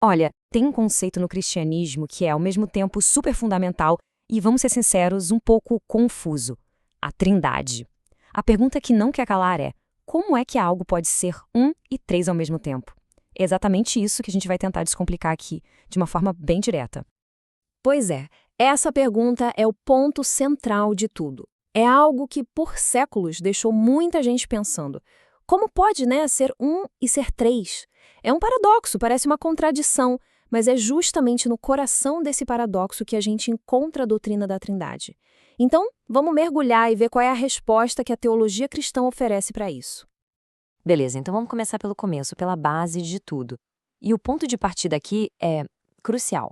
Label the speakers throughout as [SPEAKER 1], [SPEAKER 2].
[SPEAKER 1] Olha, tem um conceito no cristianismo que é, ao mesmo tempo, super fundamental e, vamos ser sinceros, um pouco confuso: a Trindade. A pergunta que não quer calar é: como é que algo pode ser um e três ao mesmo tempo? É exatamente isso que a gente vai tentar descomplicar aqui, de uma forma bem direta.
[SPEAKER 2] Pois é, essa pergunta é o ponto central de tudo. É algo que, por séculos, deixou muita gente pensando. Como pode, né, ser um e ser três? É um paradoxo, parece uma contradição, mas é justamente no coração desse paradoxo que a gente encontra a doutrina da Trindade. Então, vamos mergulhar e ver qual é a resposta que a teologia cristã oferece para isso.
[SPEAKER 1] Beleza, então vamos começar pelo começo, pela base de tudo. E o ponto de partida aqui é crucial.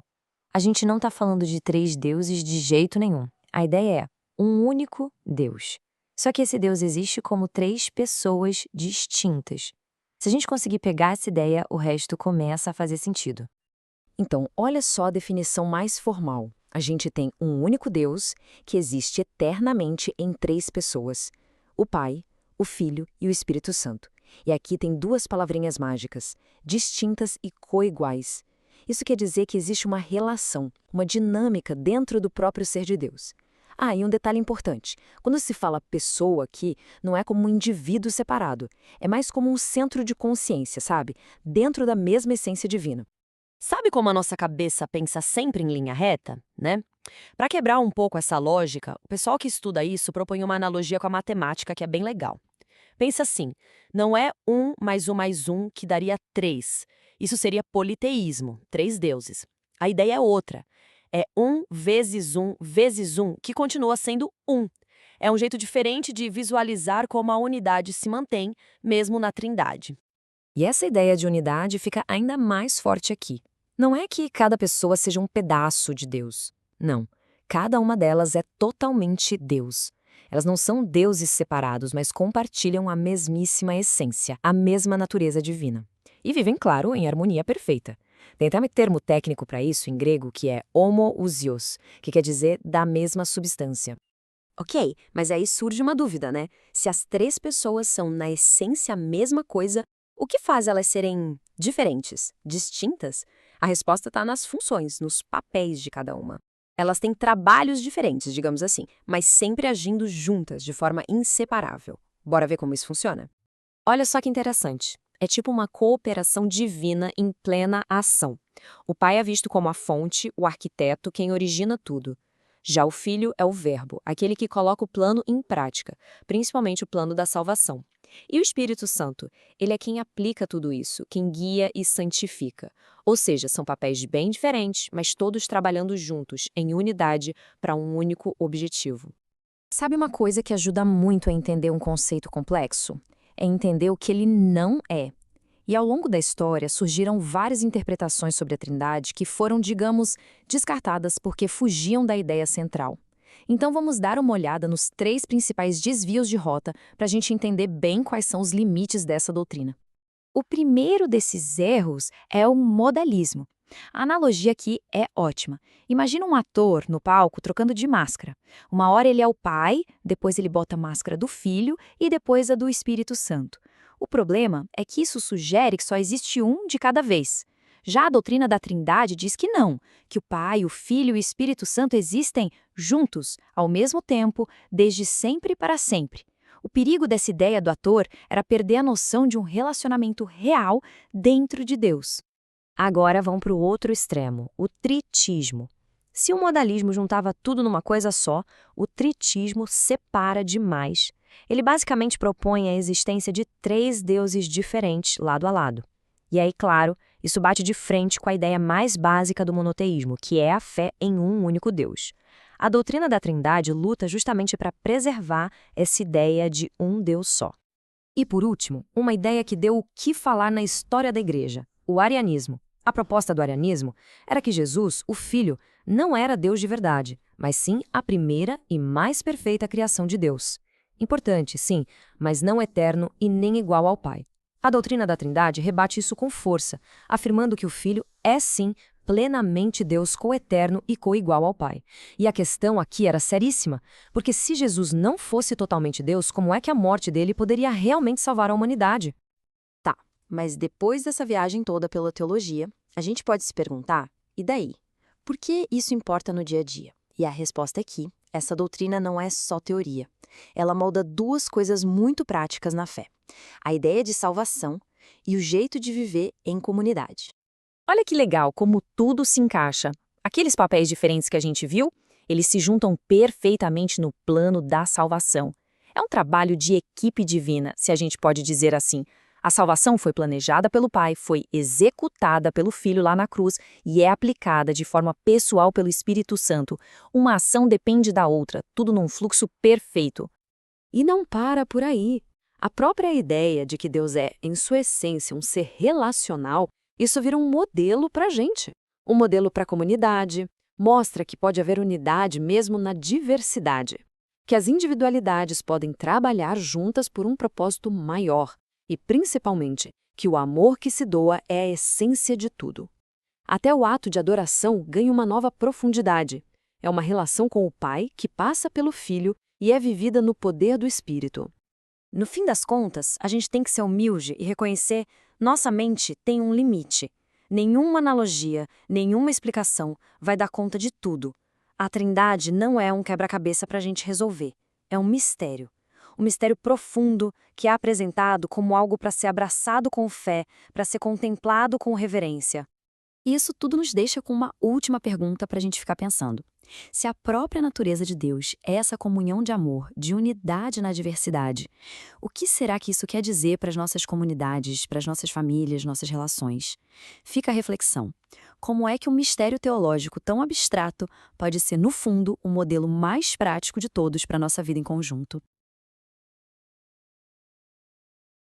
[SPEAKER 1] A gente não está falando de três deuses de jeito nenhum. A ideia é um único Deus. Só que esse Deus existe como três pessoas distintas. Se a gente conseguir pegar essa ideia, o resto começa a fazer sentido. Então, olha só a definição mais formal. A gente tem um único Deus que existe eternamente em três pessoas: o Pai, o Filho e o Espírito Santo. E aqui tem duas palavrinhas mágicas, distintas e coiguais. Isso quer dizer que existe uma relação, uma dinâmica dentro do próprio ser de Deus. Ah, e um detalhe importante: quando se fala pessoa aqui, não é como um indivíduo separado, é mais como um centro de consciência, sabe? Dentro da mesma essência divina.
[SPEAKER 3] Sabe como a nossa cabeça pensa sempre em linha reta, né? Para quebrar um pouco essa lógica, o pessoal que estuda isso propõe uma analogia com a matemática que é bem legal. Pensa assim, não é mais um que daria três. Isso seria politeísmo, três deuses. A ideia é outra. É um vezes um, que continua sendo um. É um jeito diferente de visualizar como a unidade se mantém, mesmo na trindade.
[SPEAKER 1] E essa ideia de unidade fica ainda mais forte aqui. Não é que cada pessoa seja um pedaço de Deus. Não. Cada uma delas é totalmente Deus. Elas não são deuses separados, mas compartilham a mesmíssima essência, a mesma natureza divina. E vivem, claro, em harmonia perfeita. Tem até um termo técnico para isso em grego que é homoousios, que quer dizer da mesma substância. Ok, mas aí surge uma dúvida, né? Se as três pessoas são, na essência, a mesma coisa, o que faz elas serem diferentes, distintas? A resposta está nas funções, nos papéis de cada uma. Elas têm trabalhos diferentes, digamos assim, mas sempre agindo juntas, de forma inseparável. Bora ver como isso funciona? Olha só que interessante. É tipo uma cooperação divina em plena ação. O pai é visto como a fonte, o arquiteto, quem origina tudo. Já o filho é o verbo, aquele que coloca o plano em prática, principalmente o plano da salvação. E o Espírito Santo, ele é quem aplica tudo isso, quem guia e santifica. Ou seja, são papéis bem diferentes, mas todos trabalhando juntos, em unidade, para um único objetivo. Sabe uma coisa que ajuda muito a entender um conceito complexo? É entender o que ele não é. E ao longo da história surgiram várias interpretações sobre a Trindade que foram, digamos, descartadas porque fugiam da ideia central. Então vamos dar uma olhada nos três principais desvios de rota para a gente entender bem quais são os limites dessa doutrina. O primeiro desses erros é o modalismo. A analogia aqui é ótima. Imagina um ator no palco trocando de máscara. Uma hora ele é o pai, depois ele bota a máscara do filho e depois a do Espírito Santo. O problema é que isso sugere que só existe um de cada vez. Já a doutrina da Trindade diz que não, que o Pai, o Filho e o Espírito Santo existem juntos, ao mesmo tempo, desde sempre para sempre. O perigo dessa ideia do ator era perder a noção de um relacionamento real dentro de Deus. Agora vamos para o outro extremo, o tritismo. Se o modalismo juntava tudo numa coisa só, o tritismo separa demais. Ele basicamente propõe a existência de três deuses diferentes, lado a lado. E aí, claro, isso bate de frente com a ideia mais básica do monoteísmo, que é a fé em um único Deus. A doutrina da Trindade luta justamente para preservar essa ideia de um Deus só. E por último, uma ideia que deu o que falar na história da Igreja, o arianismo. A proposta do arianismo era que Jesus, o Filho, não era Deus de verdade, mas sim a primeira e mais perfeita criação de Deus. Importante, sim, mas não eterno e nem igual ao Pai. A doutrina da Trindade rebate isso com força, afirmando que o Filho é, sim, plenamente Deus coeterno e coigual ao Pai. E a questão aqui era seríssima, porque se Jesus não fosse totalmente Deus, como é que a morte dele poderia realmente salvar a humanidade? Tá, mas depois dessa viagem toda pela teologia,
[SPEAKER 2] A gente pode se perguntar, e daí? Por que isso importa no dia a dia? E a resposta é que essa doutrina não é só teoria. Ela molda duas coisas muito práticas na fé: a ideia de salvação e o jeito de viver em comunidade.
[SPEAKER 1] Olha que legal como tudo se encaixa. Aqueles papéis diferentes que a gente viu, eles se juntam perfeitamente no plano da salvação. É um trabalho de equipe divina, se a gente pode dizer assim. A salvação foi planejada pelo Pai, foi executada pelo Filho lá na cruz e é aplicada de forma pessoal pelo Espírito Santo. Uma ação depende da outra, tudo num fluxo perfeito.
[SPEAKER 2] E não para por aí. A própria ideia de que Deus é, em sua essência, um ser relacional, isso vira um modelo para a gente. Um modelo para a comunidade, mostra que pode haver unidade mesmo na diversidade. Que as individualidades podem trabalhar juntas por um propósito maior. E, principalmente, que o amor que se doa é a essência de tudo. Até o ato de adoração ganha uma nova profundidade. É uma relação com o Pai que passa pelo Filho e é vivida no poder do Espírito.
[SPEAKER 1] No fim das contas, a gente tem que ser humilde e reconhecer nossa mente tem um limite. Nenhuma analogia, nenhuma explicação vai dar conta de tudo. A Trindade não é um quebra-cabeça para a gente resolver. É um mistério. Um mistério profundo que é apresentado como algo para ser abraçado com fé, para ser contemplado com reverência.
[SPEAKER 2] E isso tudo nos deixa com uma última pergunta para a gente ficar pensando. Se a própria natureza de Deus é essa comunhão de amor, de unidade na diversidade, o que será que isso quer dizer para as nossas comunidades, para as nossas famílias, nossas relações? Fica a reflexão. Como é que um mistério teológico tão abstrato pode ser, no fundo, o modelo mais prático de todos para a nossa vida em conjunto?